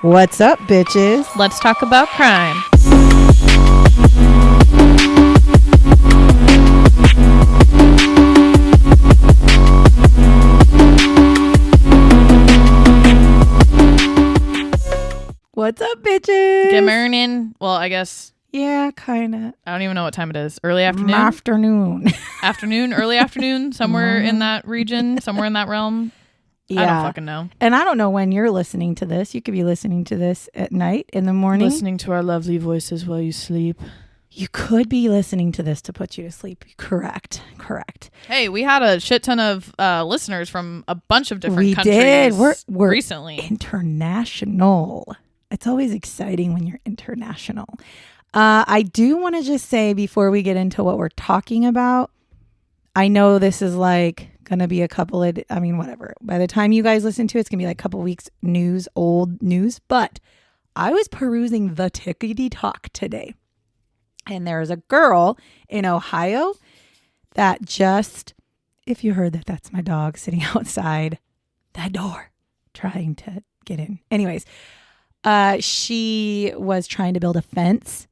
What's up, bitches? Let's talk about crime. What's up, bitches? Good morning. Well, I guess. Yeah, kind of. I don't even know what time it is. Early afternoon? Afternoon, early afternoon, somewhere in that region, somewhere in that realm. Yeah. I don't fucking know. And I don't know when you're listening to this. You could be listening to this at night, in the morning. Listening to our lovely voices while you sleep. You could be listening to this to put you to sleep. Correct. Hey, we had a shit ton of listeners from a bunch of different countries. We did. We're recently. International. It's always exciting when you're international. I do want to just say before we get into what we're talking about, I know this is like going to be a couple of, whatever. By the time you guys listen to it, it's going to be like a couple weeks old news. But I was perusing the Tickety Talk today. And there's a girl in Ohio that just, if you heard that, that's my dog sitting outside that door trying to get in. Anyways, she was trying to build a fence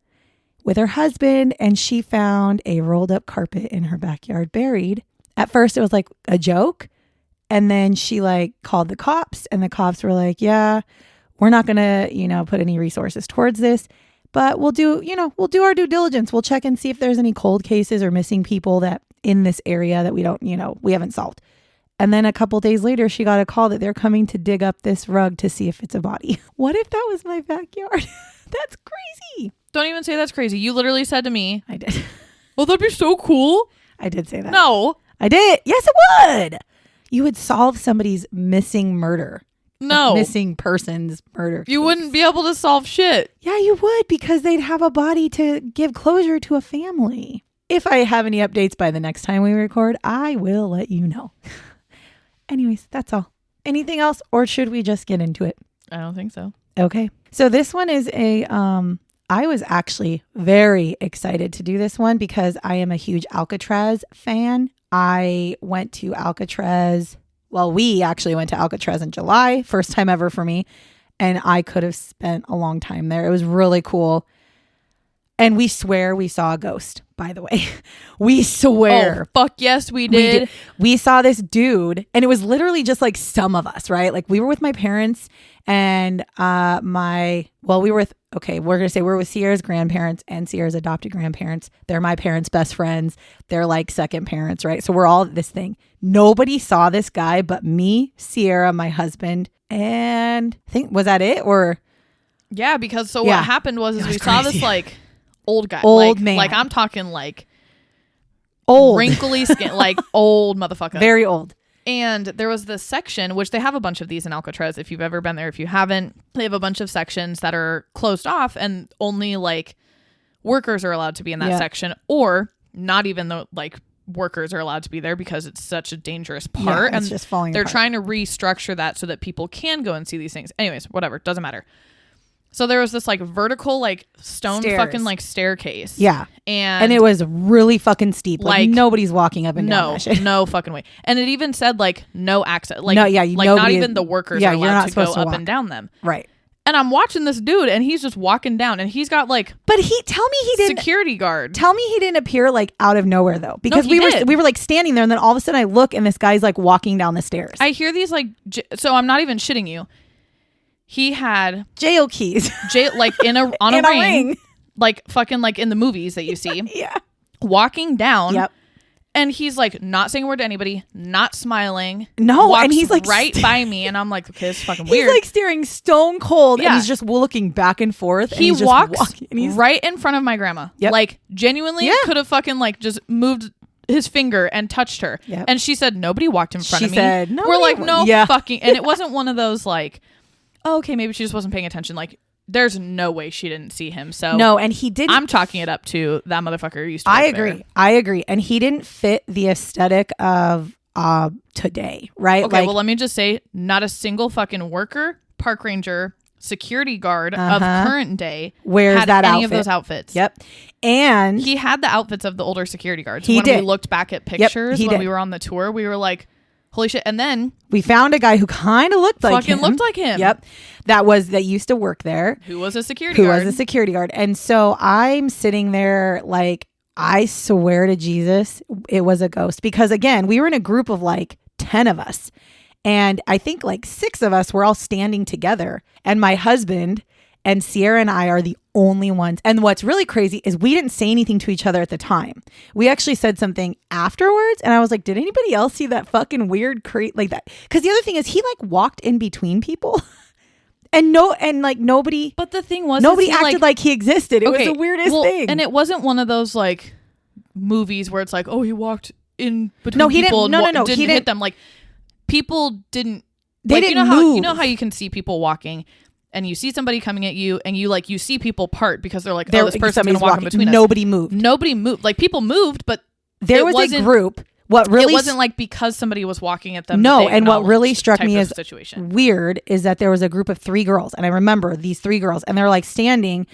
with her husband, and she found a rolled up carpet in her backyard buried. At first it was like a joke, and then she called the cops, and the cops were like, yeah, we're not gonna put any resources towards this, but we'll do our due diligence. We'll check and see if there's any cold cases or missing people that in this area that we haven't solved. And then a couple days later, she got a call that they're coming to dig up this rug to see if it's a body. What if that was my backyard? That's crazy. Don't even say that's crazy. You literally said to me. I did. Well, that'd be so cool. I did say that. No. I did. Yes, it would. You would solve somebody's missing murder. No. Missing person's murder case. You wouldn't be able to solve shit. Yeah, you would, because they'd have a body to give closure to a family. If I have any updates by the next time we record, I will let you know. Anyways, that's all. Anything else, or should we just get into it? I don't think so. Okay. So this one is I was actually very excited to do this one because I am a huge Alcatraz fan. I went to Alcatraz. Well, we actually went to Alcatraz in July. First time ever for me. And I could have spent a long time there. It was really cool. And we swear we saw a ghost, by the way. We swear. Oh, fuck yes, we did. We saw this dude, and it was literally just like some of us, right? Like we were with my parents and we're with Sierra's grandparents and Sierra's adopted grandparents. They're my parents' best friends. They're like second parents, right? So we're all at this thing. Nobody saw this guy but me, Sierra, my husband, and I think, was that it? Or yeah, because what happened was we saw this old guy, man. Like I'm talking old, wrinkly skin, old motherfucker, very old. And there was this section, which they have a bunch of these in Alcatraz. If you've ever been there, if you haven't, they have a bunch of sections that are closed off, and only workers are allowed to be in that section, or not even the workers are allowed to be there because it's such a dangerous part. Yeah, it's and just falling they're apart. trying to restructure that so that people can go and see these things. Anyways, whatever, doesn't matter. So there was this vertical stone stairs. Fucking staircase. Yeah. And it was really fucking steep. Nobody's walking up and down that shit. No fucking way. And it even said no access. Not even the workers are allowed to go up and down them. Right. And I'm watching this dude and he's just walking down and he's got But tell me he didn't. Security guard. Tell me he didn't appear out of nowhere though. Because we were standing there and then all of a sudden I look and this guy's walking down the stairs. I hear these so I'm not even shitting you. He had jail keys, on a ring, fucking in the movies that you see. Yeah, walking down. Yep. And he's not saying a word to anybody, not smiling. No, and he's right by me, and I'm like, okay, this is fucking weird. He's staring stone cold, and he's just looking back and forth. He walks right in front of my grandma. Yep. Genuinely could have fucking just moved his finger and touched her. Yep. And she said nobody walked in front of me. She said, we're no fucking, and it wasn't one of those oh, okay, maybe she just wasn't paying attention. There's no way she didn't see him. So no, and he didn't. I'm chalking it up to that motherfucker used to work I agree. And he didn't fit the aesthetic of today, right? Okay, well, let me just say, not a single fucking worker, park ranger, security guard of current day wears had that any outfit. of those outfits. Yep. And he had the outfits of the older security guards. He when did. we looked back at pictures he when did. we were on the tour, we were like, Holy shit. And then we found a guy who kind of looked like him. Fucking looked like him. Yep. That used to work there. Who was a security guard. And so I'm sitting there like, I swear to Jesus, it was a ghost. Because again, we were in a group of like 10 of us. And I think like 6 of us were all standing together. And my husband and Sierra and I are the only ones. And what's really crazy is we didn't say anything to each other at the time. We actually said something afterwards. And I was like, did anybody else see that fucking weird like that? Because the other thing is he like walked in between people. And nobody. But the thing was, nobody acted like he existed. It was the weirdest thing. And it wasn't one of those like movies where it's like, oh, he walked in between no, he people. No. Didn't he hit them. Like people didn't. They like, didn't move. You know how you can see people walking. And you see somebody coming at you, and you see people part because they're like, oh, this person's going to walk in between us. Nobody moved. Like people moved, but there was a group. It wasn't like because somebody was walking at them. No, and what really struck me as weird is that there was a group of 3 girls, and I remember these 3 girls, and they're like standing,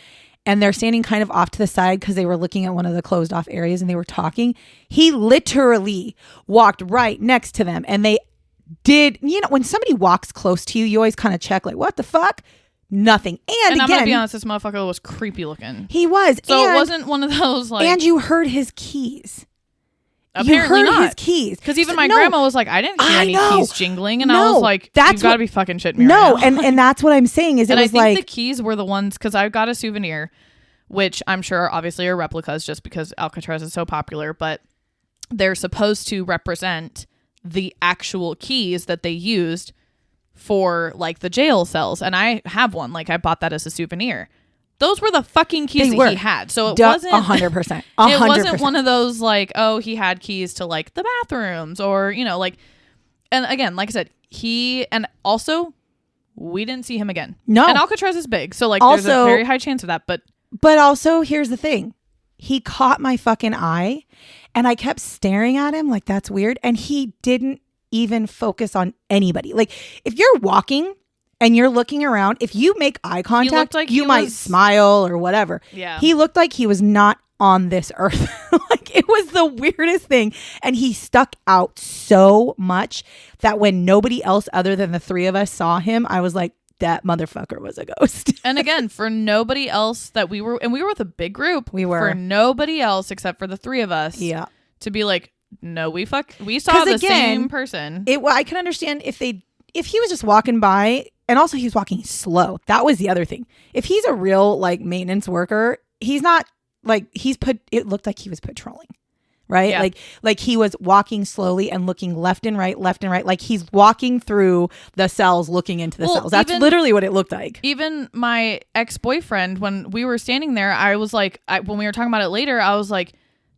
and they're standing kind of off to the side because they were looking at one of the closed off areas, and they were talking. He literally walked right next to them, and they did. You know, when somebody walks close to you, you always kind of check, like, what the fuck? Nothing. And again, I'm gonna be honest, this motherfucker was creepy looking. He was. So it wasn't one of those like. And you heard his keys. Apparently you heard not. His keys. Because even my grandma was like, I didn't hear any keys jingling, and I was like, you've got to be fucking shitting me right now. and that's what I'm saying is, I think the keys were the ones because I got a souvenir, which I'm sure obviously are replicas just because Alcatraz is so popular, but they're supposed to represent the actual keys that they used for like the jail cells, and I have one. Like I bought that as a souvenir. Those were the fucking keys he had. So it wasn't 100%. It wasn't one of those like, oh, he had keys to like the bathrooms or, you know, like, and again, like I said, and also we didn't see him again. No. And Alcatraz is big. So like also, there's a very high chance of that. But also here's the thing. He caught my fucking eye and I kept staring at him like that's weird. And he didn't even focus on anybody. Like if you're walking and you're looking around, if you make eye contact, like you might smile or whatever. Yeah. He looked like he was not on this earth. Like it was the weirdest thing. And he stuck out so much that when nobody else other than the 3 of us saw him, I was like, that motherfucker was a ghost. And again, for nobody else that we were with a big group. We were. For nobody else except for the 3 of us. Yeah. To be like, no, we saw the same person. I can understand if he was just walking by, and also he was walking slow. That was the other thing. If he's a real like maintenance worker, he's not like it looked like he was patrolling, right? Yeah. Like he was walking slowly and looking left and right, like he's walking through the cells, looking into the cells. That's literally what it looked like. Even my ex-boyfriend, when we were standing there, I was like, when we were talking about it later, I was like,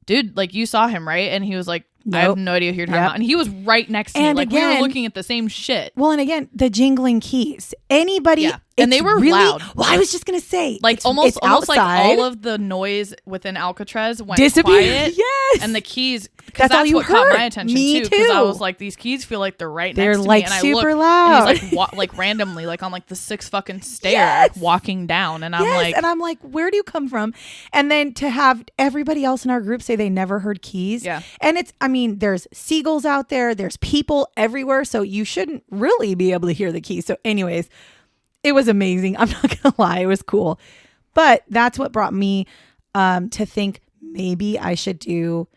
dude, like you saw him, right? And he was like, nope. I have no idea who you're talking about. And he was right next to me. Like we were looking at the same shit. Well, and again, the jingling keys. Anybody. Yeah. And they were really loud. Well, I was just going to say. Like almost like all of the noise within Alcatraz went quiet. Yes. And the keys. Because that's what caught my attention too. Because I was like, these keys feel like they're right next to me. Like and super I look, loud. And he's like randomly, like on like the 6th fucking stair walking down. And I'm like, where do you come from? And then to have everybody else in our group say they never heard keys. Yeah. And there's seagulls out there. There's people everywhere. So you shouldn't really be able to hear the keys. So anyways, it was amazing. I'm not going to lie. It was cool. But that's what brought me to think maybe I should do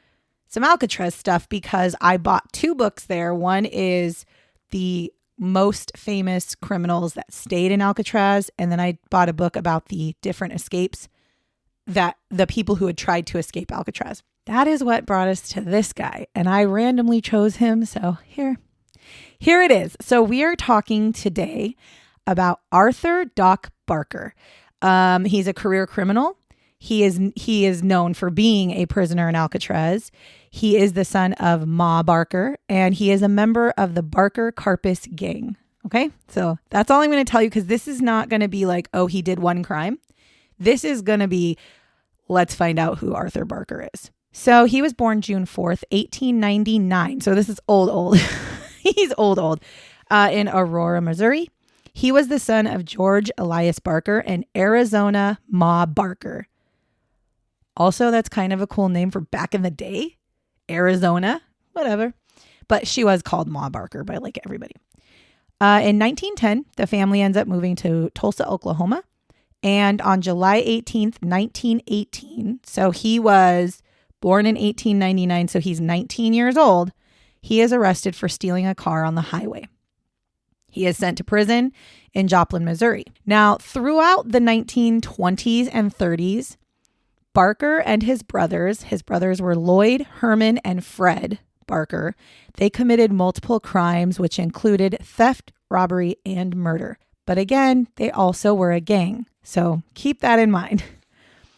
some Alcatraz stuff because I bought 2 books there. One is the most famous criminals that stayed in Alcatraz. And then I bought a book about the different escapes that the people who had tried to escape Alcatraz. That is what brought us to this guy. And I randomly chose him. So here it is. So we are talking today about Arthur Doc Barker. He's a career criminal. He is known for being a prisoner in Alcatraz. He is the son of Ma Barker, and he is a member of the Barker-Karpis gang. Okay, so that's all I'm going to tell you because this is not going to be like, oh, he did one crime. This is going to be, let's find out who Arthur Barker is. So he was born June 4th, 1899. So this is old. He's old. In Aurora, Missouri. He was the son of George Elias Barker and Arizona Ma Barker. Also, that's kind of a cool name for back in the day. Arizona, whatever. but she was called Ma Barker by like everybody. In 1910, the family ends up moving to Tulsa, Oklahoma. And on July 18th, 1918, so he was born in 1899, so he's 19 years old, he is arrested for stealing a car on the highway. He is sent to prison in Joplin, Missouri. Now, throughout the 1920s and 30s, Barker and his brothers were Lloyd, Herman, and Fred Barker. They committed multiple crimes, which included theft, robbery, and murder. But again, they also were a gang. So keep that in mind.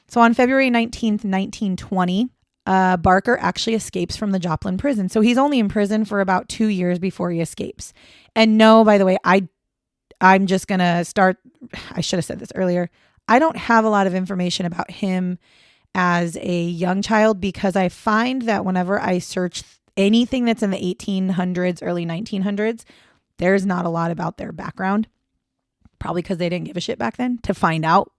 So on February 19th, 1920, Barker actually escapes from the Joplin prison. So he's only in prison for about 2 years before he escapes. And no, by the way, I'm just going to start. I should have said this earlier. I don't have a lot of information about him as a young child because I find that whenever I search anything that's in the 1800s, early 1900s, there's not a lot about their background. Probably because they didn't give a shit back then to find out.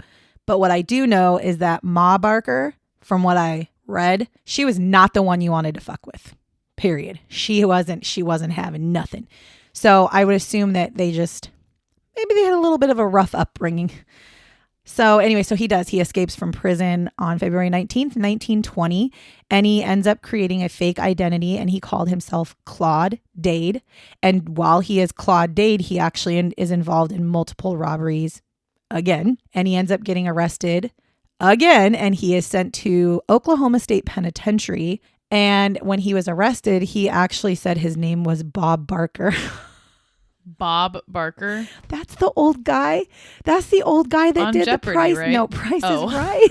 But what I do know is that Ma Barker, from what I read, she was not the one you wanted to fuck with. Period. She wasn't having nothing. So I would assume that maybe they had a little bit of a rough upbringing. So anyway, he escapes from prison on February 19th, 1920, and he ends up creating a fake identity, and he called himself Claude Dade. And while he is Claude Dade, he actually is involved in multiple robberies again, and he ends up getting arrested again, and he is sent to Oklahoma State Penitentiary. And when he was arrested, he actually said his name was Bob Barker. Bob Barker? That's the old guy. That's the old guy that on did Jeopardy, the Price. right? No, Price is Right.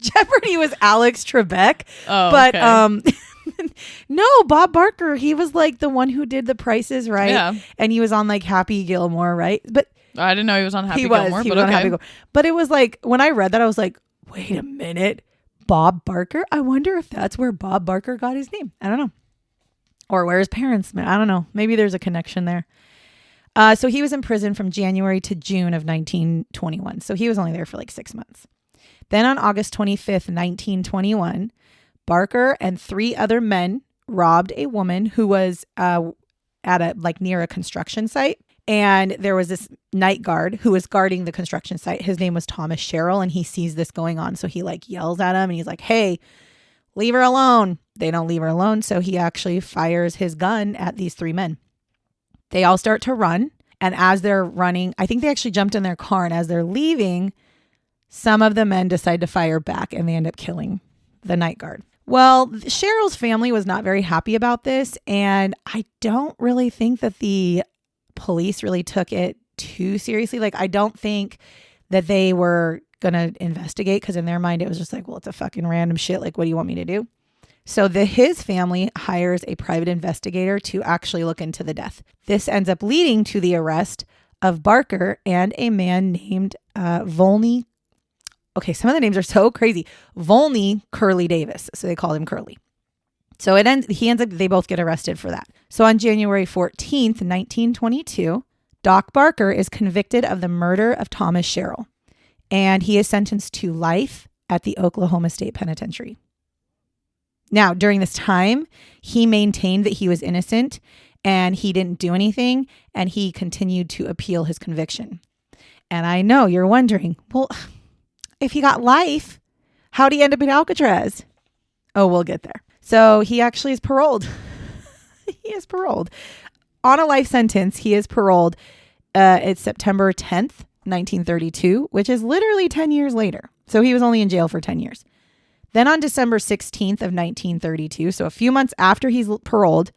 Jeopardy was Alex Trebek. Oh, but okay. No, Bob Barker. He was like the one who did the Price is Right. Yeah. And he was on like Happy Gilmore, right? But I didn't know he was on Happy Gilmore. He but was okay. on Happy Gilmore. But it was like, when I read that, I was like, wait a minute. Bob Barker? I wonder if that's where Bob Barker got his name. I don't know. Or where his parents met. I don't know. Maybe there's a connection there. So he was in prison from January to June of 1921. So he was only there for like 6 months. Then on August 25th, 1921, Barker and 3 other men robbed a woman who was near a construction site. And there was this night guard who was guarding the construction site. His name was Thomas Sherrill, and he sees this going on. So he like yells at him and he's like, hey, leave her alone. They don't leave her alone. So he actually fires his gun at these 3 men. They all start to run. And as they're running, I think they actually jumped in their car. And as they're leaving, some of the men decide to fire back and they end up killing the night guard. Well, Cheryl's family was not very happy about this. And I don't really think that the police really took it too seriously. Like, I don't think that they were going to investigate because in their mind, it was just like, well, it's a fucking random shit. Like, what do you want me to do? So his family hires a private investigator to actually look into the death. This ends up leading to the arrest of Barker and a man named Volney. Okay, some of the names are so crazy. Volney Curly Davis. So they called him Curly. So they both get arrested for that. So on January 14th, 1922, Doc Barker is convicted of the murder of Thomas Sherrill, and he is sentenced to life at the Oklahoma State Penitentiary. Now, during this time, he maintained that he was innocent and he didn't do anything, and he continued to appeal his conviction. And I know you're wondering, well, if he got life, how'd he end up in Alcatraz? Oh, we'll get there. So he actually is paroled. He is paroled. On a life sentence, he is paroled. It's September 10th, 1932, which is literally 10 years later. So he was only in jail for 10 years. Then on December 16th of 1932, so a few months after he's paroled,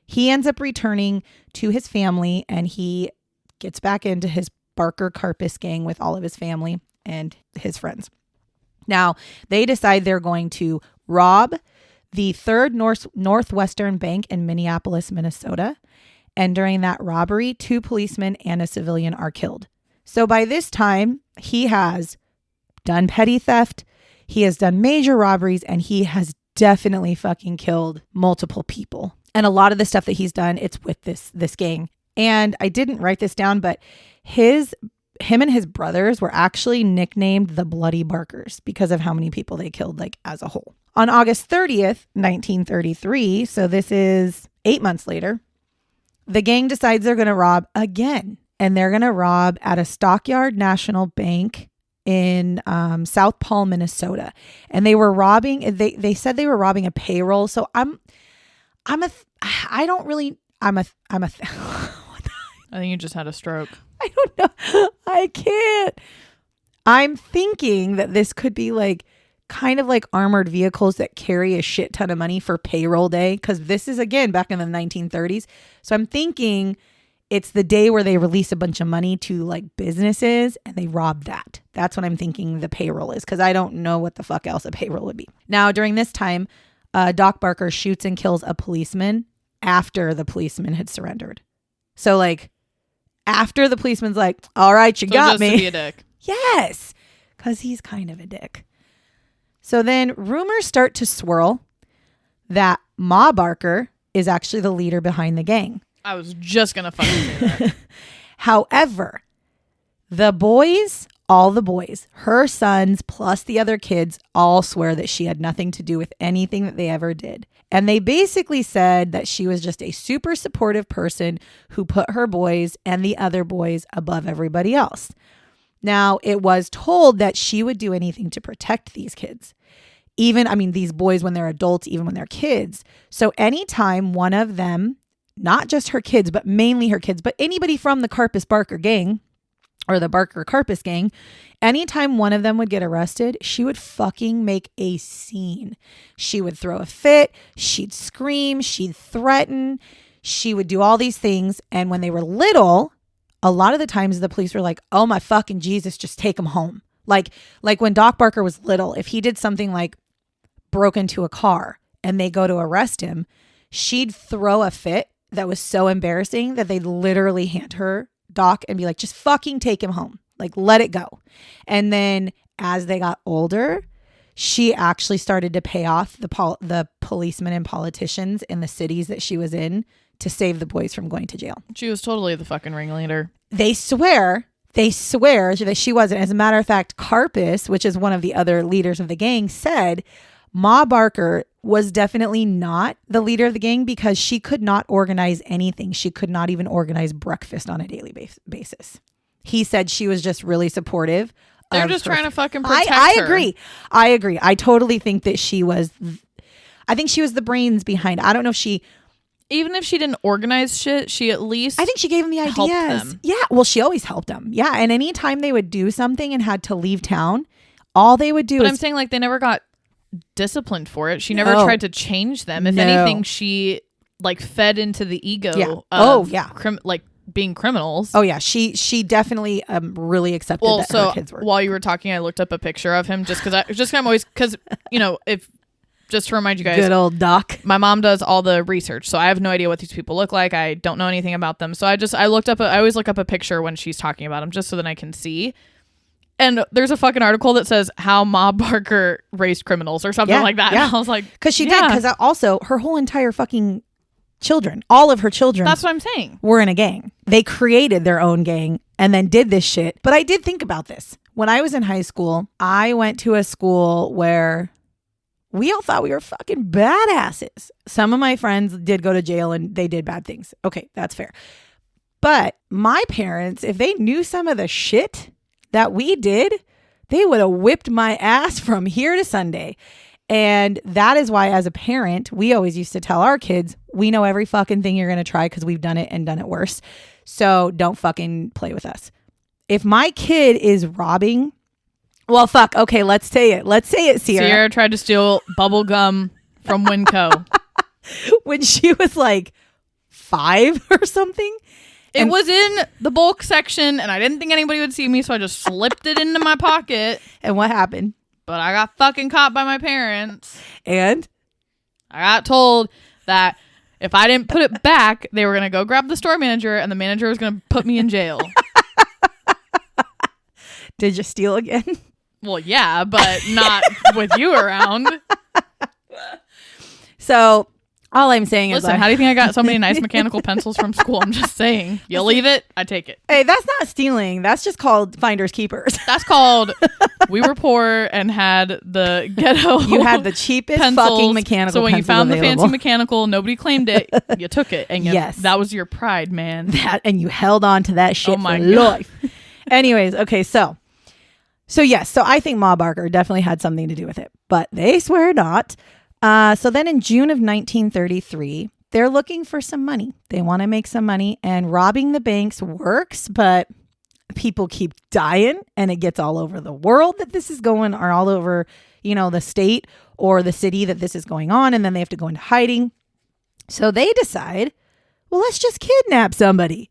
he ends up returning to his family and he gets back into his Barker-Karpis gang with all of his family and his friends. Now, they decide they're going to rob the Third Northwestern Bank in Minneapolis, Minnesota. And during that robbery, 2 policemen and a civilian are killed. So by this time, he has done petty theft, he has done major robberies, and he has definitely fucking killed multiple people. And a lot of the stuff that he's done, it's with this gang. And I didn't write this down, but him and his brothers were actually nicknamed the Bloody Barkers because of how many people they killed, like as a whole. On August 30th, 1933, so this is 8 months later, the gang decides they're going to rob again. And they're going to rob at a Stockyard National Bank in South Paul, Minnesota. And they were robbing, they said they were robbing a payroll. So I think you just had a stroke. I don't know. I can't. I'm thinking that this could be like kind of like armored vehicles that carry a shit ton of money for payroll day. Because this is, again, back in the 1930s. So I'm thinking it's the day where they release a bunch of money to like businesses and they rob that. That's what I'm thinking the payroll is. Because I don't know what the fuck else a payroll would be. Now, during this time, Doc Barker shoots and kills a policeman after the policeman had surrendered. So like after the policeman's like, all right, you got me. To be a dick. Yes, because he's kind of a dick. So then rumors start to swirl that Ma Barker is actually the leader behind the gang. I was just going to fucking say that. However, the boys, all the boys, her sons plus the other kids all swear that she had nothing to do with anything that they ever did. And they basically said that she was just a super supportive person who put her boys and the other boys above everybody else. Now, it was told that she would do anything to protect these kids. These boys when they're adults, even when they're kids. So anytime one of them, not just her kids, but mainly her kids, but anybody from the Karpis Barker gang or the Barker-Karpis gang, anytime one of them would get arrested, she would fucking make a scene. She would throw a fit. She'd scream. She'd threaten. She would do all these things. And when they were little, a lot of the times the police were like, oh my fucking Jesus, just take him home. Like when Doc Barker was little, if he did something like broke into a car and they go to arrest him, she'd throw a fit that was so embarrassing that they'd literally hand her Doc and be like, just fucking take him home. Like, let it go. And then as they got older, she actually started to pay off the policemen and politicians in the cities that she was in to save the boys from going to jail. She was totally the fucking ringleader. They swear that she wasn't. As a matter of fact, Karpis, which is one of the other leaders of the gang, said Ma Barker was definitely not the leader of the gang because she could not organize anything. She could not even organize breakfast on a daily basis. He said she was just really supportive. They're just trying to fucking protect her. I agree. I totally think that I think she was the brains behind. I don't know if she... Even if she didn't organize shit, she at least... I think she gave them the ideas. Them. Yeah. Well, she always helped them. Yeah. And anytime they would do something and had to leave town, all they would do I'm saying like they never got disciplined for it. She never tried to change them. If anything, she like fed into the ego of being criminals. Oh yeah. She definitely really accepted that her kids were. While you were talking, I looked up a picture of him just because if just to remind you guys, good old Doc. My mom does all the research, so I have no idea what these people look like. I don't know anything about them. So I always look up a picture when she's talking about them just so that I can see. And there's a fucking article that says how Ma Barker raised criminals or something like that. Yeah. And I was like, because she did. Because also her whole entire fucking children, all of her children. That's what I'm saying. Were in a gang. They created their own gang and then did this shit. But I did think about this. When I was in high school, I went to a school where we all thought we were fucking badasses. Some of my friends did go to jail and they did bad things. Okay, that's fair. But my parents, if they knew some of the shit that we did, they would have whipped my ass from here to Sunday. And that is why, as a parent, we always used to tell our kids, we know every fucking thing you're going to try because we've done it and done it worse. So don't fucking play with us. If my kid is robbing... Well, fuck. Okay, let's say it. Let's say it, Sierra. Sierra tried to steal bubble gum from Winco. When she was like 5 or something. It was in the bulk section, and I didn't think anybody would see me, so I just slipped it into my pocket. And what happened? But I got fucking caught by my parents. And? I got told that if I didn't put it back, they were going to go grab the store manager, and the manager was going to put me in jail. Did you steal again? Well, yeah, but not with you around. So All I'm saying is, listen, how do you think I got so many nice mechanical pencils from school? I'm just saying. You leave it, I take it. Hey, that's not stealing. That's just called finders keepers. That's called we were poor and had the ghetto. You had the cheapest pencils, fucking mechanical so when you found available. the fancy mechanical, nobody claimed it. You took it, and yes, that was your pride, man. And you held on to that shit my for God. life. Anyways, okay, so yes, so I think Ma Barker definitely had something to do with it, but they swear not. So then in June of 1933, they're looking for some money. They want to make some money, and robbing the banks works, but people keep dying, and it gets all over the world that this is going, or all over, the state or the city that this is going on, and then they have to go into hiding. So they decide, well, let's just kidnap somebody.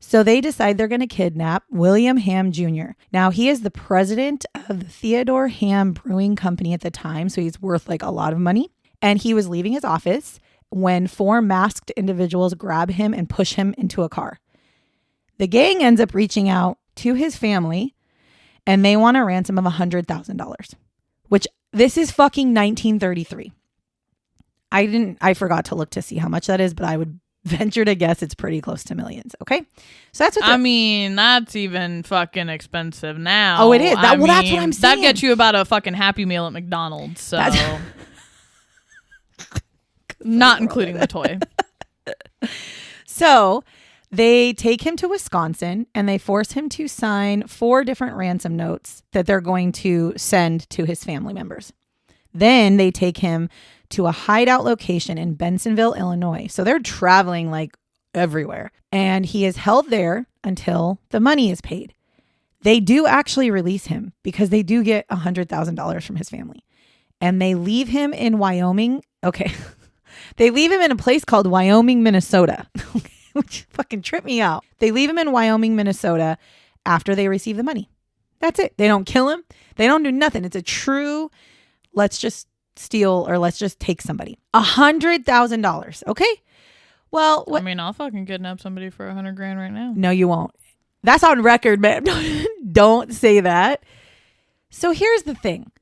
So they decide they're going to kidnap William Ham Jr. Now, he is the president of the Theodore Ham Brewing Company at the time, so he's worth like a lot of money. And he was leaving his office when 4 masked individuals grab him and push him into a car. The gang ends up reaching out to his family, and they want a ransom of $100,000, which this is fucking 1933. I forgot to look to see how much that is, but I would venture to guess it's pretty close to millions. Okay. So that's what I mean, that's even fucking expensive now. Oh, it is. That's what I'm saying. That gets you about a fucking Happy Meal at McDonald's. So not including the toy. So they take him to Wisconsin and they force him to sign 4 different ransom notes that they're going to send to his family members. Then they take him to a hideout location in Bensenville, Illinois. So they're traveling like everywhere. And he is held there until the money is paid. They do actually release him because they do get $100,000 from his family. And they leave him in Wyoming. Okay. They leave him in a place called Wyoming, Minnesota, which fucking tripped me out. They leave him in Wyoming, Minnesota after they receive the money. That's it. They don't kill him. They don't do nothing. It's a true, let's just steal or let's just take somebody. $100,000. Okay. Well, I mean, I'll fucking kidnap somebody for $100,000 right now. No, you won't. That's on record, man. Don't say that. So here's the thing.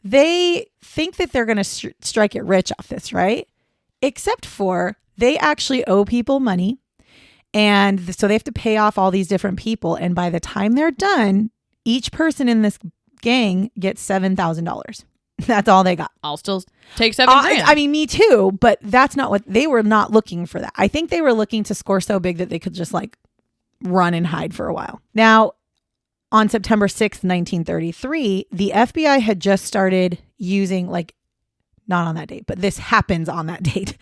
They think that they're going to strike it rich off this, right? Except for they actually owe people money. And so they have to pay off all these different people. And by the time they're done, each person in this gang gets $7,000. That's all they got. I'll still take $7,000. I mean, me too. But that's not what they were not looking for that. I think they were looking to score so big that they could just like run and hide for a while. Now, on September 6th, 1933, the FBI had just started using, like, not on that date, but this happens on that date.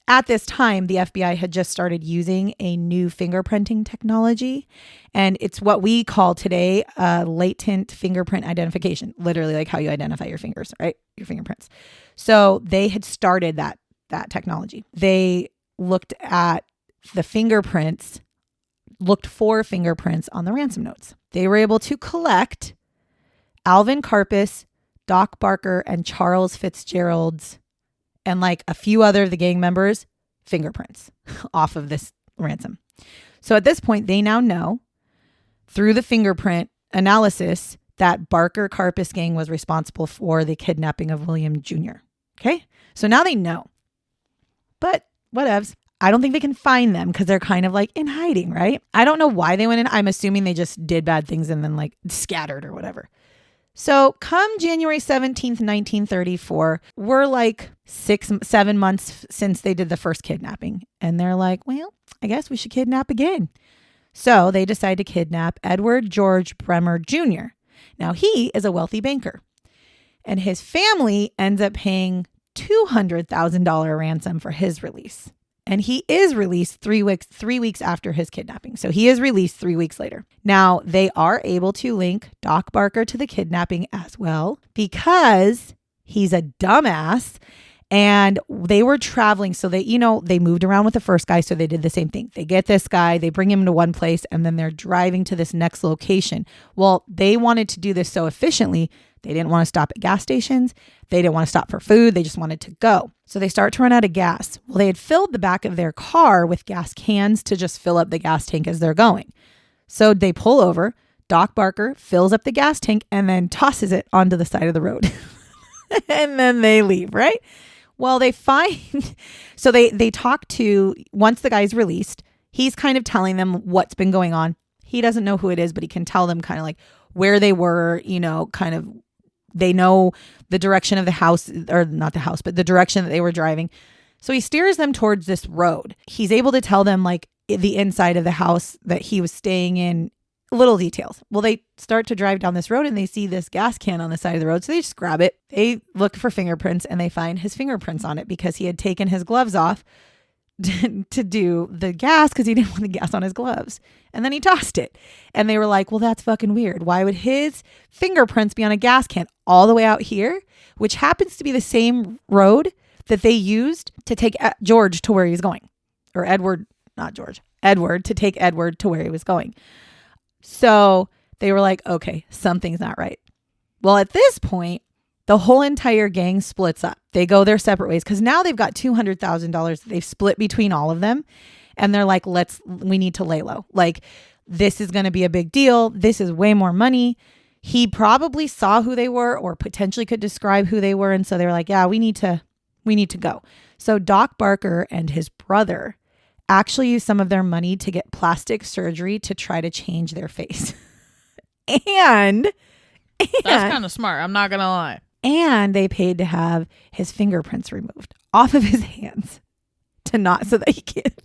At this time, the FBI had just started using a new fingerprinting technology, and it's what we call today latent fingerprint identification, literally like how you identify your fingers, right? Your fingerprints. So they had started that technology. They looked at the fingerprints, looked for fingerprints on the ransom notes. They were able to collect Alvin Karpis, Doc Barker, and Charles Fitzgerald's, and like a few other of the gang members' fingerprints off of this ransom. So at this point, they now know through the fingerprint analysis that Barker-Karpis gang was responsible for the kidnapping of William Jr. Okay? So now they know. But whatevs. I don't think they can find them because they're kind of like in hiding, right? I don't know why they went in. I'm assuming they just did bad things and then like scattered or whatever. So come January 17th, 1934, we're like 6-7 months since they did the first kidnapping. And they're like, well, I guess we should kidnap again. So they decide to kidnap Edward George Bremer Jr. Now he is a wealthy banker. And his family ends up paying $200,000 ransom for his release. And he is released 3 weeks after his kidnapping. So he is released 3 weeks later. Now, they are able to link Doc Barker to the kidnapping as well because he's a dumbass and they were traveling. So they, they moved around with the first guy. So they did the same thing. They get this guy, they bring him to one place, and then they're driving to this next location. Well, they wanted to do this so efficiently. They didn't want to stop at gas stations. They didn't want to stop for food. They just wanted to go. So they start to run out of gas. Well, they had filled the back of their car with gas cans to just fill up the gas tank as they're going. So they pull over. Doc Barker fills up the gas tank and then tosses it onto the side of the road. And then they leave, right? Well, they find, so they talk to, once the guy's released, he's kind of telling them what's been going on. He doesn't know who it is, but he can tell them kind of like where they were, kind of, they know the direction of the house, or not the house, but the direction that they were driving. So he steers them towards this road. He's able to tell them like the inside of the house that he was staying in, little details. Well, they start to drive down this road and they see this gas can on the side of the road. So they just grab it. They look for fingerprints and they find his fingerprints on it because he had taken his gloves off to do the gas because he didn't want the gas on his gloves. And then he tossed it. And they were like, well, that's fucking weird. Why would his fingerprints be on a gas can all the way out here, which happens to be the same road that they used to take George to where he was going, or Edward, not George, Edward, to take Edward to where he was going. So they were like, okay, something's not right. Well, at this point, the whole entire gang splits up. They go their separate ways because now they've got $200,000 that they've split between all of them. And they're like, we need to lay low. Like, this is going to be a big deal. This is way more money. He probably saw who they were or potentially could describe who they were. And so they were like, yeah, we need to go. So Doc Barker and his brother actually used some of their money to get plastic surgery to try to change their face. and that's kind of smart. I'm not going to lie. And they paid to have his fingerprints removed off of his hands so that he can't.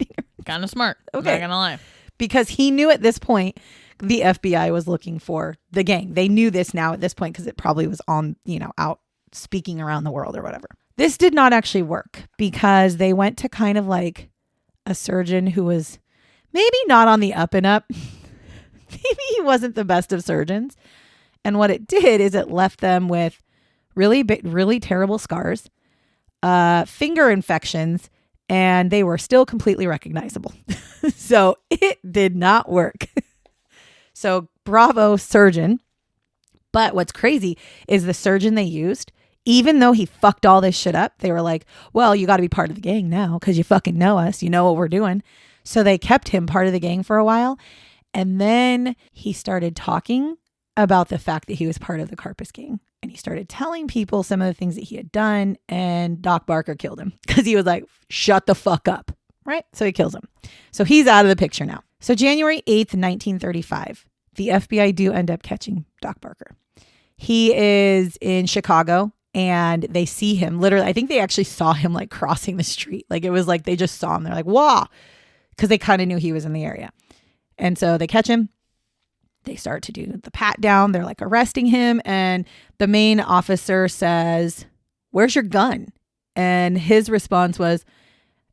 Kind of smart. Okay. Not going to lie. Because he knew at this point the FBI was looking for the gang. They knew this now at this point because it probably was on, out speaking around the world or whatever. This did not actually work because they went to kind of like a surgeon who was maybe not on the up and up. Maybe he wasn't the best of surgeons. And what it did is it left them with really big, really terrible scars, finger infections, and they were still completely recognizable. So it did not work. So bravo, surgeon. But what's crazy is the surgeon they used, even though he fucked all this shit up, they were like, well, you got to be part of the gang now because you fucking know us. You know what we're doing. So they kept him part of the gang for a while. And then he started talking about the fact that he was part of the Karpis gang. And he started telling people some of the things that he had done. And Doc Barker killed him because he was like, shut the fuck up. Right? So he kills him. So he's out of the picture now. So January 8th, 1935, the FBI do end up catching Doc Barker. He is in Chicago and they see him literally. I think they actually saw him like crossing the street. Like it was like they just saw him. They're like, wow. Because they kind of knew he was in the area. And so they catch him. They start to do the pat down. They're like arresting him. And the main officer says, where's your gun? And his response was,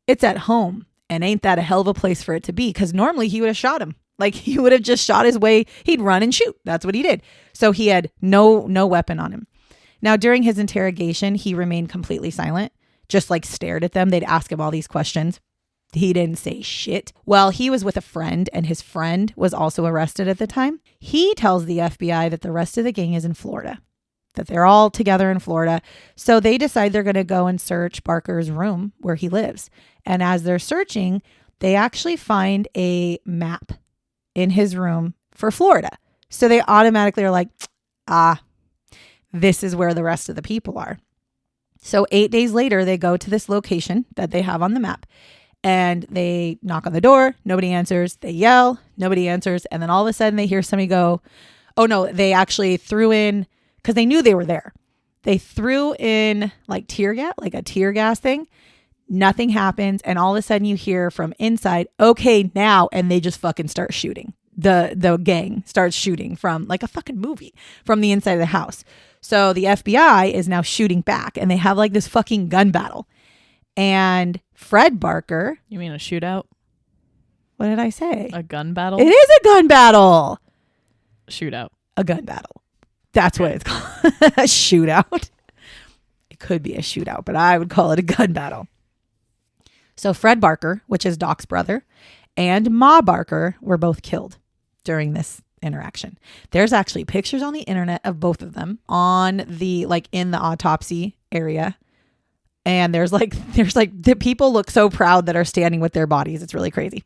it's at home. And ain't that a hell of a place for it to be? Because normally he would have shot him. Like he would have just shot his way. He'd run and shoot. That's what he did. So he had no weapon on him. Now, during his interrogation, he remained completely silent, just like stared at them. They'd ask him all these questions. He didn't say shit. Well, he was with a friend and his friend was also arrested at the time. He tells the FBI that the rest of the gang is in Florida, that they're all together in Florida. So they decide they're going to go and search Barker's room where he lives. And as they're searching, they actually find a map in his room for Florida. So they automatically are like, this is where the rest of the people are. So 8 days later, they go to this location that they have on the map. And they knock on the door. Nobody answers. They yell. Nobody answers. And then all of a sudden they hear somebody go, oh no, they actually threw in, because they knew they were there. They threw in like tear gas, like a tear gas thing. Nothing happens. And all of a sudden you hear from inside, okay, now. And they just fucking start shooting. The gang starts shooting from like a fucking movie from the inside of the house. So the FBI is now shooting back and they have like this fucking gun battle. And Fred Barker. You mean a shootout? What did I say? A gun battle? It is a gun battle. Shootout. A gun battle. That's what it's called. A shootout. It could be a shootout, but I would call it a gun battle. So Fred Barker, which is Doc's brother, and Ma Barker were both killed during this interaction. There's actually pictures on the internet of both of them on the, like in the autopsy area. And there's like the people look so proud that are standing with their bodies. It's really crazy.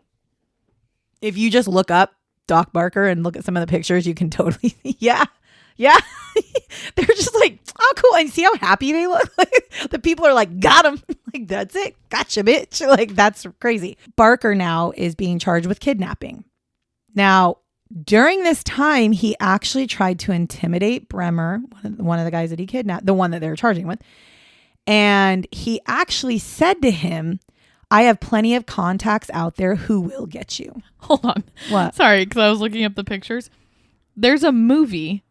If you just look up Doc Barker and look at some of the pictures, you can totally, yeah. they're just like, oh, cool. And see how happy they look? Like, the people are like, got him. Like, that's it. Gotcha, bitch. Like, that's crazy. Barker now is being charged with kidnapping. Now, during this time, he actually tried to intimidate Bremer, one of the guys that he kidnapped, the one that they were charging with. And he actually said to him, I have plenty of contacts out there who will get you. Hold on. What? Sorry, because I was looking up the pictures. There's a movie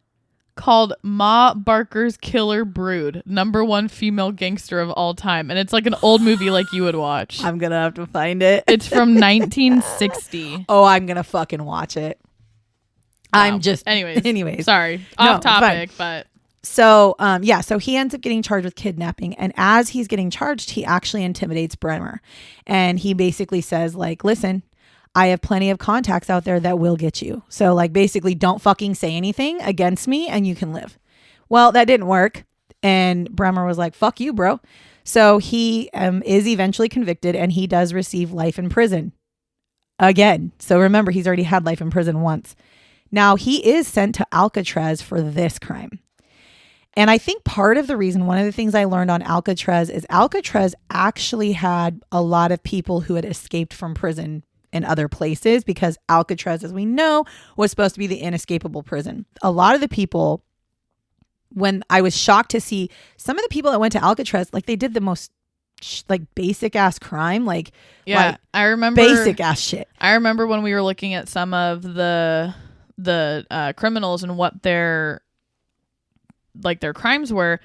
called Ma Barker's Killer Brood, #1 female gangster of all time. And it's like an old movie like you would watch. I'm going to have to find it. It's from 1960. Oh, I'm going to fucking watch it. Wow. I'm just... Anyways. Sorry. Off topic, but... So, so he ends up getting charged with kidnapping. And as he's getting charged, he actually intimidates Bremer. And he basically says, like, listen, I have plenty of contacts out there that will get you. So, like, basically, don't fucking say anything against me and you can live. Well, that didn't work. And Bremer was like, fuck you, bro. So he is eventually convicted and he does receive life in prison again. So remember, he's already had life in prison once. Now, he is sent to Alcatraz for this crime. And I think part of the reason, one of the things I learned on Alcatraz is Alcatraz actually had a lot of people who had escaped from prison in other places, because Alcatraz, as we know, was supposed to be the inescapable prison. A lot of the people, when I was shocked to see some of the people that went to Alcatraz, like they did the most like basic ass crime. Like, I remember basic ass shit. I remember when we were looking at some of the criminals and what their crimes were,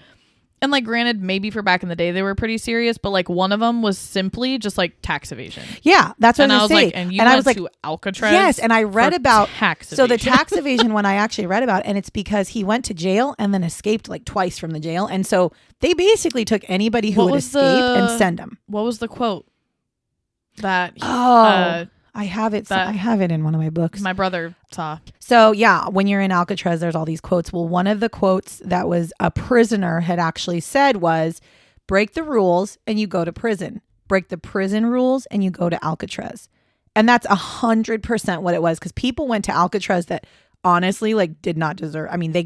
and like granted, maybe for back in the day they were pretty serious, but like one of them was simply just like tax evasion. Yeah, that's what I was like, and I was like, to Alcatraz. Yes, and I read about tax evasion. So the tax evasion one I actually read about, and it's because he went to jail and then escaped like twice from the jail, and so they basically took anybody who would escape and send them. What was the quote that? I have it. I have it in one of my books. My brother saw. So yeah, when you're in Alcatraz, there's all these quotes. Well, one of the quotes that was a prisoner had actually said was, break the rules and you go to prison. Break the prison rules and you go to Alcatraz. And that's 100% what it was. Because people went to Alcatraz that honestly like did not deserve. I mean, they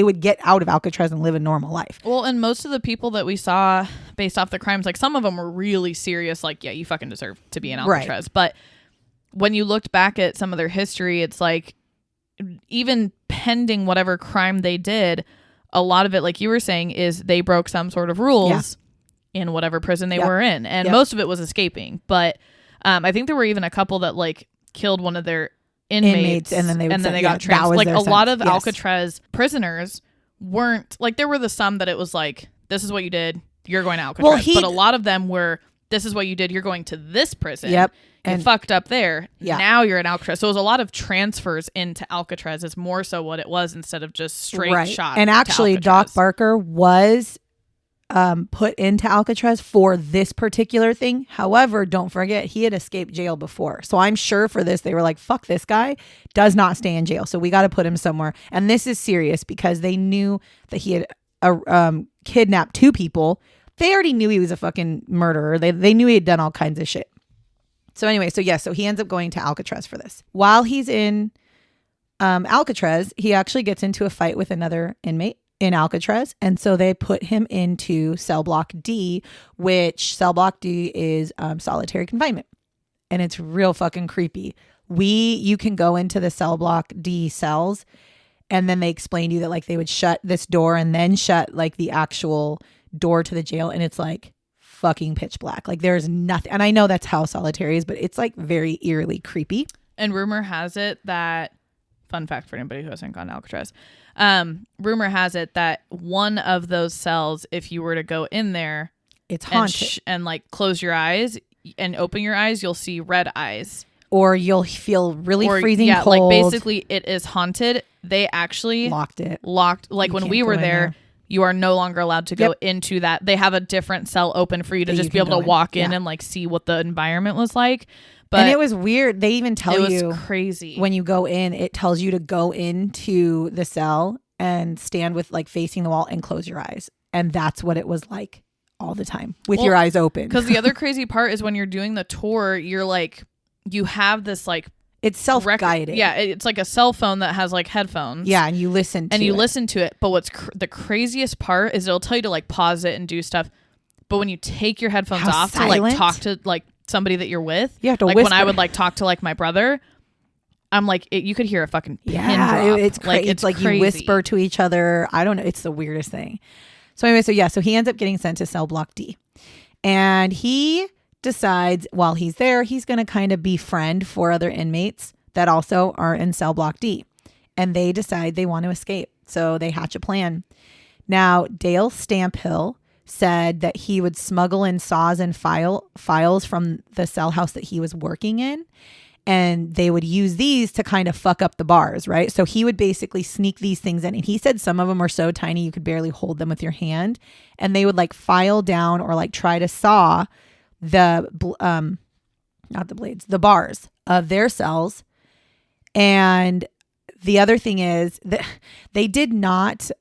would get out of Alcatraz and live a normal life. Well, and most of the people that we saw based off the crimes, like some of them were really serious. Like, yeah, you fucking deserve to be in Alcatraz. Right. But when you looked back at some of their history, it's like, even pending whatever crime they did, a lot of it, like you were saying, is they broke some sort of rules in whatever prison they were in. And most of it was escaping. But I think there were even a couple that like killed one of their inmates and then they got transferred. Like a lot of Alcatraz prisoners weren't, like there were the some that it was like, this is what you did, you're going to Alcatraz. But a lot of them were, this is what you did, you're going to this prison. Yep. And you fucked up there. Yeah. Now you're in Alcatraz. So it was a lot of transfers into Alcatraz is more so what it was, instead of just straight shot. And actually, Doc Barker was put into Alcatraz for this particular thing. However, don't forget, he had escaped jail before. So I'm sure for this, they were like, fuck, this guy does not stay in jail. So we got to put him somewhere. And this is serious because they knew that he had kidnapped 2 people. They already knew he was a fucking murderer. They knew he had done all kinds of shit. So anyway, so he ends up going to Alcatraz for this. While he's in Alcatraz, he actually gets into a fight with another inmate in Alcatraz. And so they put him into cell block D, which cell block D is solitary confinement. And it's real fucking creepy. You can go into the cell block D cells, and then they explain to you that like they would shut this door and then shut like the actual door to the jail. And it's like fucking pitch black. Like there's nothing. And I know that's how solitary is, but it's like very eerily creepy. And rumor has it that, fun fact for anybody who hasn't gone to Alcatraz, rumor has it that one of those cells, if you were to go in there, it's haunted and like close your eyes and open your eyes, you'll see red eyes, or you'll feel really freezing cold. Like basically it is haunted. They actually locked like when we were there. You are no longer allowed to go into that. They have a different cell open for you to just be able to walk in and like see what the environment was like. But and it was weird. They even tell you, it was crazy. When you go in, it tells you to go into the cell and stand with like facing the wall and close your eyes. And that's what it was like all the time with your eyes open. Because the other crazy part is when you're doing the tour, you're like, you have this like It's self-guided. Yeah, it's like a cell phone that has like headphones. Yeah, and you listen to it. But what's the craziest part is it'll tell you to like pause it and do stuff. But when you take your headphones off to like talk to like somebody that you're with, you have to like whisper. when I would like talk to like my brother, I'm like, you could hear a fucking pin drop. It's like crazy. You whisper to each other. I don't know. It's the weirdest thing. So anyway, so he ends up getting sent to cell block D. And he decides while he's there, he's going to kind of befriend 4 other inmates that also are in cell block D. And they decide they want to escape. So they hatch a plan. Now, Dale Stamphill said that he would smuggle in saws and files from the cell house that he was working in. And they would use these to kind of fuck up the bars, right? So he would basically sneak these things in. And he said some of them are so tiny you could barely hold them with your hand. And they would like file down or like try to saw the bars of their cells. And the other thing is that they did not,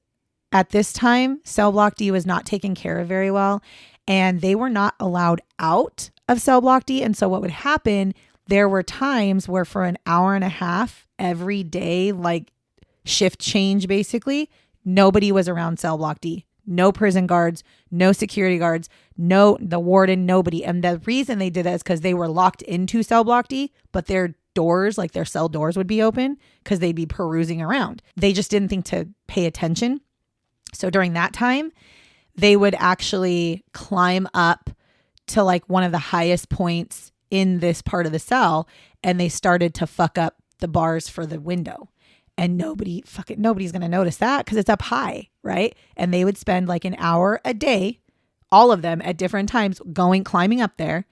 at this time, cell block D was not taken care of very well. And they were not allowed out of cell block D. And so what would happen, there were times where for an hour and a half every day, like shift change, basically, nobody was around cell block D. No prison guards, no security guards, the warden, nobody. And the reason they did that is because they were locked into cell block D, but their doors, like their cell doors would be open because they'd be perusing around. They just didn't think to pay attention. So during that time, they would actually climb up to like one of the highest points in this part of the cell, and they started to fuck up the bars for the window. And nobody's going to notice that because it's up high, right? And they would spend like an hour a day, all of them at different times, climbing up there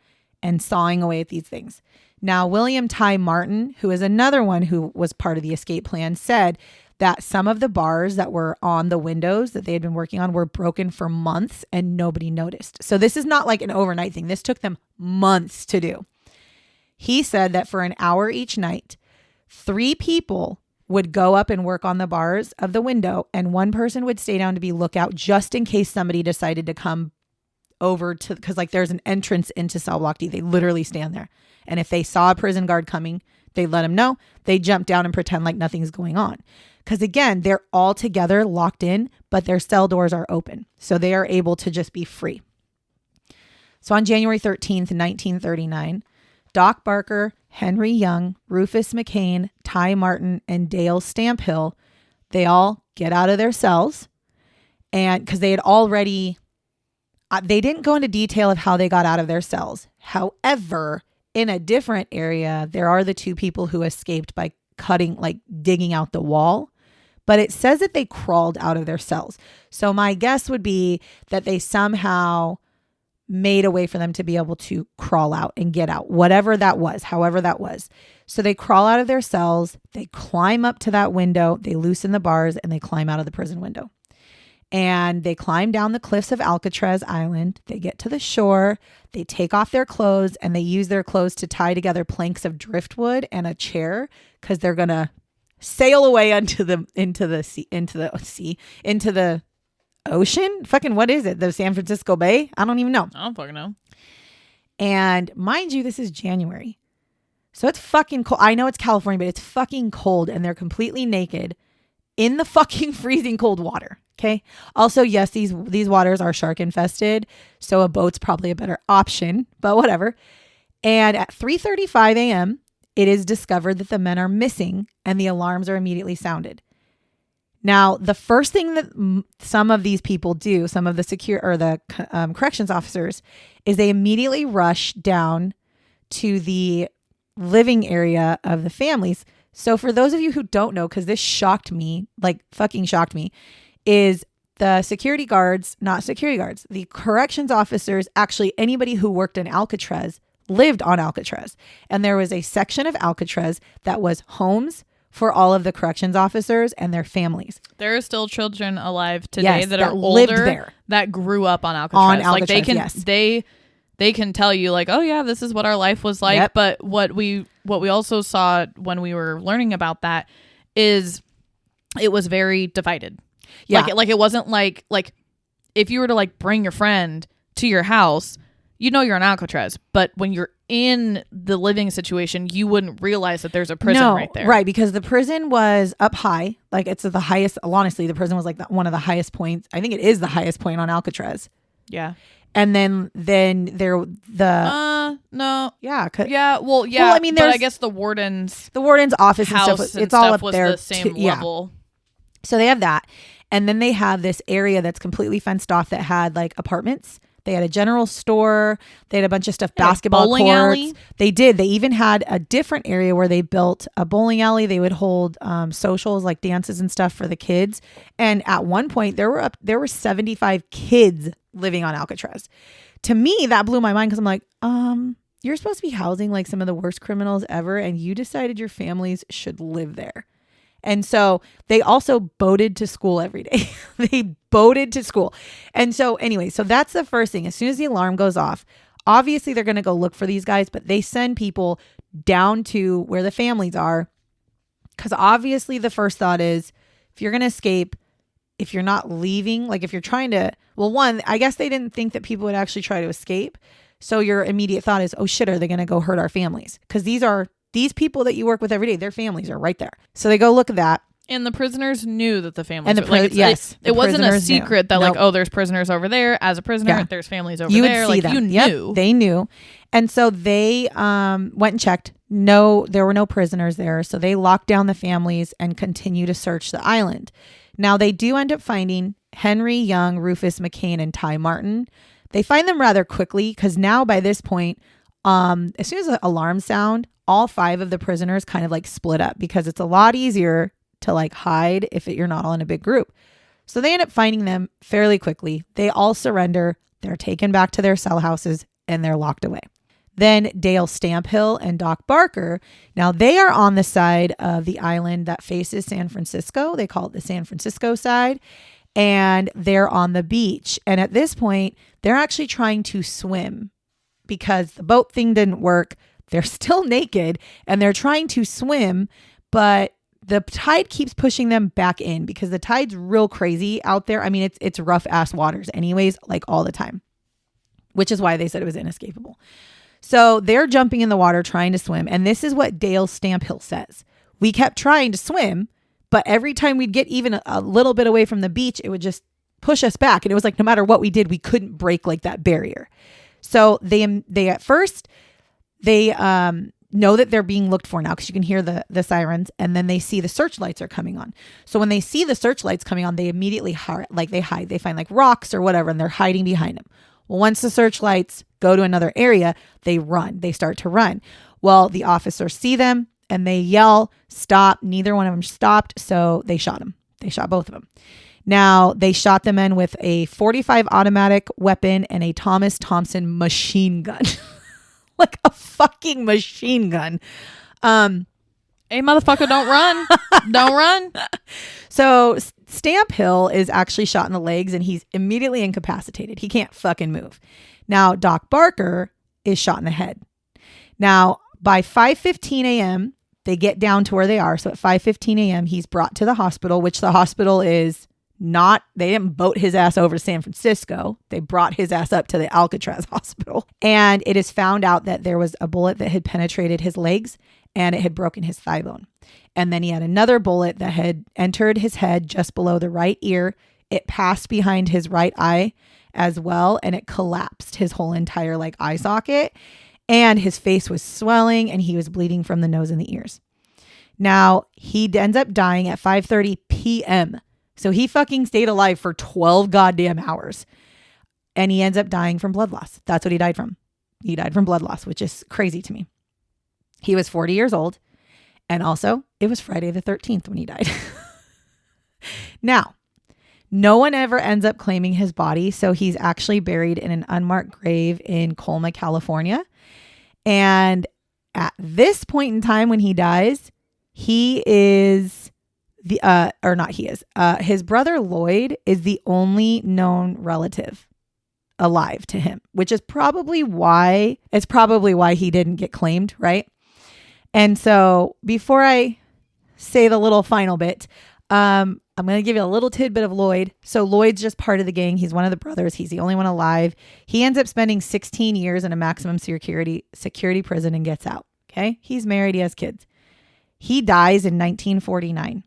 and sawing away at these things. Now, William Ty Martin, who is another one who was part of the escape plan, said that some of the bars that were on the windows that they had been working on were broken for months and nobody noticed. So this is not like an overnight thing. This took them months to do. He said that for an hour each night, 3 people would go up and work on the bars of the window, and 1 person would stay down to be lookout just in case somebody decided to come over to, because like there's an entrance into cell block D. They literally stand there. And if they saw a prison guard coming, they let him know. They jump down and pretend like nothing's going on. Because again, they're all together locked in, but their cell doors are open. So they are able to just be free. So on January 13th, 1939, Doc Barker, Henry Young, Rufus McCain, Ty Martin, and Dale Stamphill, they all get out of their cells. And because they had already, they didn't go into detail of how they got out of their cells. However, in a different area, there are the 2 people who escaped by digging out the wall. But it says that they crawled out of their cells. So my guess would be that they somehow made a way for them to be able to crawl out and get out, whatever that was, however that was. So they crawl out of their cells, they climb up to that window, they loosen the bars, and they climb out of the prison window. And they climb down the cliffs of Alcatraz Island. They get to the shore, they take off their clothes, and they use their clothes to tie together planks of driftwood and a chair because they're going to sail away into the ocean. Fucking what is it? The San Francisco Bay? I don't even know. I don't fucking know. And mind you, this is January. So it's fucking cold. I know it's California, but it's fucking cold and they're completely naked in the fucking freezing cold water. Okay. Also, yes, these waters are shark infested. So a boat's probably a better option, but whatever. And at 3:35 a.m., it is discovered that the men are missing and the alarms are immediately sounded. Now, the first thing that some of these people do, some of the corrections officers, is they immediately rush down to the living area of the families. So for those of you who don't know, because this shocked me, like fucking shocked me, is the security guards, not security guards, the corrections officers, actually anybody who worked in Alcatraz lived on Alcatraz. And there was a section of Alcatraz that was homes for all of the corrections officers and their families. There are still children alive today that are lived older there. That grew up on Alcatraz. On Alcatraz, like they can yes. they can tell you like, oh yeah, this is what our life was like. Yep. But what we also saw when we were learning about that is it was very divided. Yeah. Like it wasn't like if you were to like bring your friend to your house, you know you're on Alcatraz. But when you're in the living situation, you wouldn't realize that there's a prison right there. Right, because the prison was up high. Like, it's the highest. Honestly, the prison was like one of the highest points. I think it is the highest point on Alcatraz. Yeah. And then there no. Yeah. Well, I mean, but I guess the warden's office and house stuff, it's all up was there. The same level. So they have that. And then they have this area that's completely fenced off that had like apartments. They had a general store. They had a bunch of stuff, basketball bowling courts. alley. They did. They even had a different area where they built a bowling alley. They would hold socials like dances and stuff for the kids. And at one point, there were 75 kids living on Alcatraz. To me, that blew my mind because I'm like, you're supposed to be housing like some of the worst criminals ever, and you decided your families should live there. And so they also boated to school every day. They boated to school. And so anyway, so that's the first thing. As soon as the alarm goes off, obviously they're going to go look for these guys, but they send people down to where the families are. Because obviously the first thought is, if you're going to escape, if you're not leaving, like if you're trying to, well, one, I guess they didn't think that people would actually try to escape. So your immediate thought is, oh shit, are they going to go hurt our families? Because these people that you work with every day, their families are right there. So they go look at that. And the prisoners knew that the families it wasn't a secret that nope. there's prisoners over there. As a prisoner, there's families over there. Would see them. You knew. They knew. And so they went and checked. No, there were no prisoners there. So they locked down the families and continue to search the island. Now they do end up finding Henry Young, Rufus McCain, and Ty Martin. They find them rather quickly because now by this point, as soon as the alarm sound, all 5 of the prisoners kind of like split up because it's a lot easier to like hide if you're not all in a big group. So they end up finding them fairly quickly. They all surrender. They're taken back to their cell houses and they're locked away. Then Dale Stamphill and Doc Barker. Now they are on the side of the island that faces San Francisco. They call it the San Francisco side. And they're on the beach. And at this point, they're actually trying to swim because the boat thing didn't work. They're still naked and they're trying to swim, but the tide keeps pushing them back in because the tide's real crazy out there. I mean, it's rough ass waters anyways, like all the time, which is why they said it was inescapable. So they're jumping in the water trying to swim. And this is what Dale Stamphill says. We kept trying to swim, but every time we'd get even a little bit away from the beach, it would just push us back. And it was like, no matter what we did, we couldn't break like that barrier. So they at first, they know that they're being looked for now because you can hear the sirens, and then they see the searchlights are coming on. So when they see the searchlights coming on, they immediately hide. They find like rocks or whatever, and they're hiding behind them. Well, once the searchlights go to another area, they run. They start to run. Well, the officers see them and they yell, "Stop!" Neither one of them stopped, so they shot them. They shot both of them. Now, they shot the men with a .45 automatic weapon and a Thomas Thompson machine gun. Like a fucking machine gun. Hey, motherfucker, don't run. Don't run. So Stamphill is actually shot in the legs and he's immediately incapacitated. He can't fucking move. Now, Doc Barker is shot in the head. Now, by 5:15 a.m., they get down to where they are. So at 5:15 a.m., he's brought to the hospital, which the hospital is not, they didn't boat his ass over to San Francisco. They brought his ass up to the Alcatraz hospital. And it is found out that there was a bullet that had penetrated his legs and it had broken his thigh bone. And then he had another bullet that had entered his head just below the right ear. It passed behind his right eye as well. And it collapsed his whole entire like eye socket. And his face was swelling and he was bleeding from the nose and the ears. Now he ends up dying at 5:30 p.m. So he fucking stayed alive for 12 goddamn hours. And he ends up dying from blood loss. That's what he died from. He died from blood loss, which is crazy to me. He was 40 years old. And also, it was Friday the 13th when he died. Now, no one ever ends up claiming his body. So he's actually buried in an unmarked grave in Colma, California. And at this point in time when he dies, he is... his brother Lloyd is the only known relative alive to him, which is probably why he didn't get claimed, right? And so before I say the little final bit, I'm going to give you a little tidbit of Lloyd. So Lloyd's just part of the gang. He's one of the brothers. He's the only one alive. He ends up spending 16 years in a maximum security prison and gets out. Okay. He's married. He has kids. He dies in 1949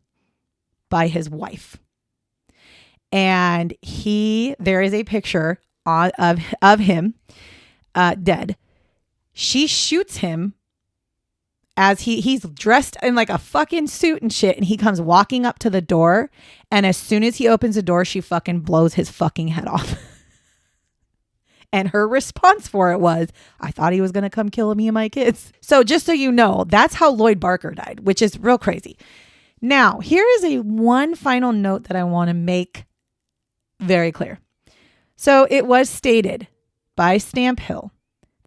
by his wife. And there is a picture of him dead. She shoots him as he's dressed in like a fucking suit and shit, and he comes walking up to the door, and as soon as he opens the door, she fucking blows his fucking head off. And her response for it was, I thought he was going to come kill me and my kids. So just so you know, that's how Lloyd Barker died, which is real crazy. Now, here is one final note that I want to make very clear. So it was stated by Stamp Hill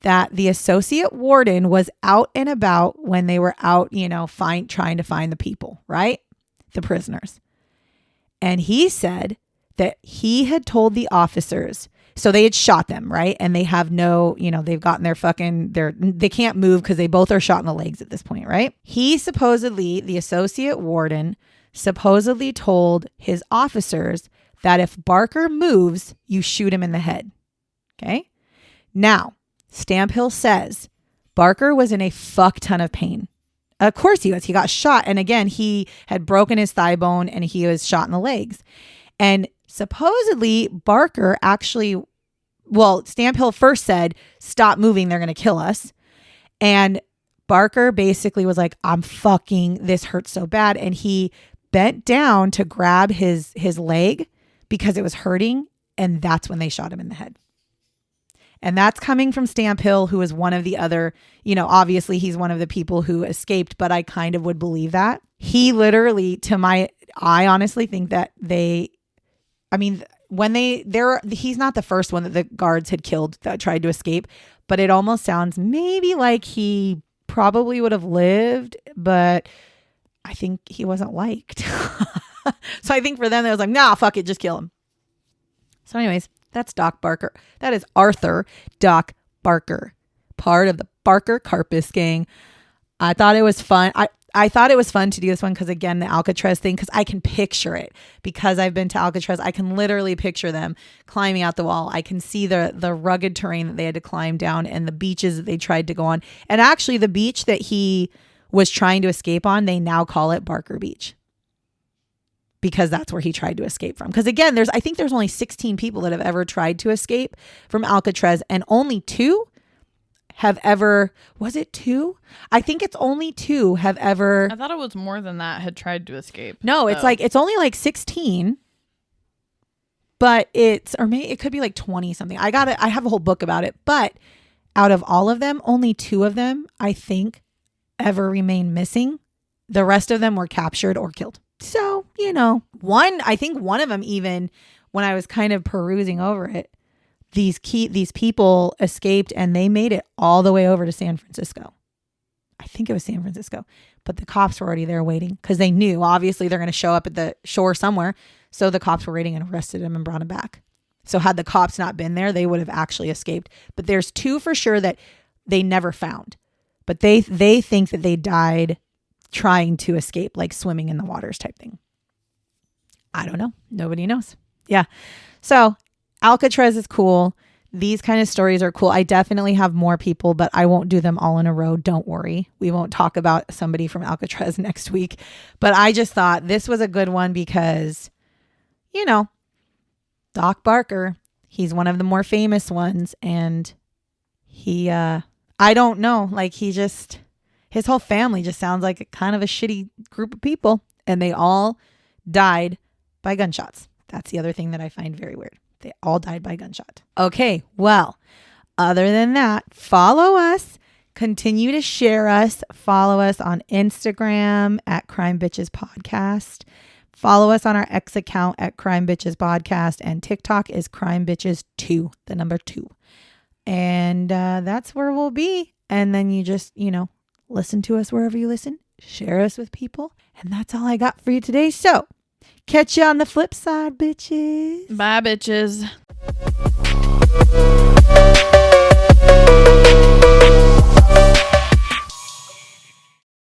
that the associate warden was out and about when they were out, trying to find the people, right? The prisoners. And he said that he had told the officers, so they had shot them, right? And they have they've gotten they can't move because they both are shot in the legs at this point, right? The associate warden supposedly told his officers that if Barker moves, you shoot him in the head. Okay? Now, Stamp Hill says Barker was in a fuck ton of pain. Of course he was. He got shot. And again, he had broken his thigh bone and he was shot in the legs. And supposedly Barker Stamp Hill first said, stop moving. They're going to kill us. And Barker basically was like, this hurts so bad. And he bent down to grab his leg because it was hurting. And that's when they shot him in the head. And that's coming from Stamp Hill, who is one of the other, obviously he's one of the people who escaped, but I kind of would believe that. He literally, I honestly think that he's not the first one that the guards had killed that tried to escape, but it almost sounds maybe like he probably would have lived, but I think he wasn't liked. So I think for them, they was like, nah, fuck it, just kill him. So anyways, that's Doc Barker. That is Arthur Doc Barker, part of the Barker-Karpis gang. I thought it was fun. I thought it was fun to do this one because, again, the Alcatraz thing, because I can picture it. Because I've been to Alcatraz, I can literally picture them climbing out the wall. I can see the rugged terrain that they had to climb down and the beaches that they tried to go on. And actually, the beach that he was trying to escape on, they now call it Barker Beach. Because that's where he tried to escape from. Because again, I think there's only 16 people that have ever tried to escape from Alcatraz, and only 2 have ever, was it 2? I think it's only 2 have ever. I thought it was more than that had tried to escape. No, it's only like 16, but it could be like 20 something. I have a whole book about it, but out of all of them, only 2 of them, I think, ever remain missing. The rest of them were captured or killed. So, I think one of them, even when I was kind of perusing over it, these people escaped and they made it all the way over to San Francisco. I think it was San Francisco, but the cops were already there waiting because they knew obviously they're going to show up at the shore somewhere. So the cops were waiting and arrested him and brought him back. So had the cops not been there, they would have actually escaped. But there's 2 for sure that they never found, but they think that they died trying to escape, like swimming in the waters type thing. I don't know. Nobody knows. Yeah. So Alcatraz is cool. These kind of stories are cool. I definitely have more people, but I won't do them all in a row. Don't worry. We won't talk about somebody from Alcatraz next week. But I just thought this was a good one because, Doc Barker, he's one of the more famous ones. And he, I don't know, like his whole family just sounds like kind of a shitty group of people. And they all died by gunshots. That's the other thing that I find very weird. They all died by gunshot. Okay, well, other than that, follow us. Continue to share us. Follow us on Instagram at Crime Bitches Podcast. Follow us on our X account at Crime Bitches Podcast. And TikTok is Crime Bitches 2, the number 2. And that's where we'll be. And then you just, listen to us wherever you listen. Share us with people. And that's all I got for you today. So catch you on the flip side, bitches. Bye, bitches.